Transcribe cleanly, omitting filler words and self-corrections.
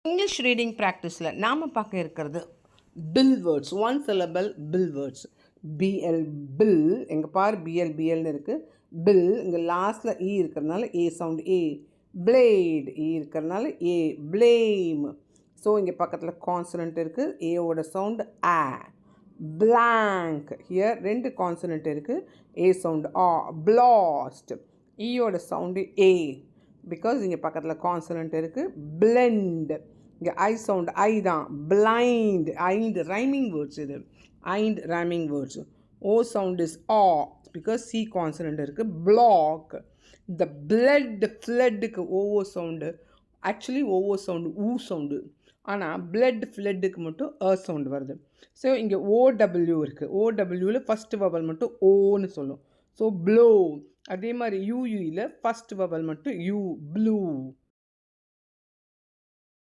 English reading ப்ராக்டிஸில் நாம் பார்க்க இருக்கிறது pill words, one syllable pill words. PL pill, எங்கே பார் பிஎல்னு இருக்குது. பில் இங்கே லாஸ்ட்டில் இ இருக்கிறதுனால ஏ சவுண்டு ஏ. பிளேட் இ இருக்கிறதுனால ஏ. பிளேம். ஸோ இங்கே பக்கத்தில் கான்சனன்ட் இருக்குது, ஏவோட சவுண்டு ஆ. பிளாங்க் ஹியர் ரெண்டு கான்சனன்ட் இருக்குது, ஏ சவுண்டு ஆ. பிளாஸ்ட் ஈயோட சவுண்டு ஏ, பிகாஸ் இங்கே பக்கத்தில் கான்சனன்ட் இருக்குது. பிளெண்ட் இங்கே ஐ சவுண்டு ஐ தான். பிளைண்ட் ஐண்ட் ரைமிங் வேர்ட்ஸ் இது. Ain't rhyming words. O sound is ஆ, பிகாஸ் சி கான்சனன்ட் இருக்குது. பிளாக் இந்த பிளட் ஃப்ளட்டுக்கு ஓவோ சவுண்டு, ஆக்சுவலி ஓவோ சவுண்டு ஊ சவுண்டு, ஆனால் பிளட் ஃப்ளட்டுக்கு மட்டும் அ சவுண்டு வருது. ஸோ இங்கே ஓடபிள்யூ இருக்குது. ஓடபிள்யூவில் ஃபஸ்ட்டு வவல் மட்டும் ஓன்னு சொல்லும். So blow. அதே மாதிரி யூயூயில் ஃபஸ்ட் வவல் மட்டும் யூ. ப்ளூ.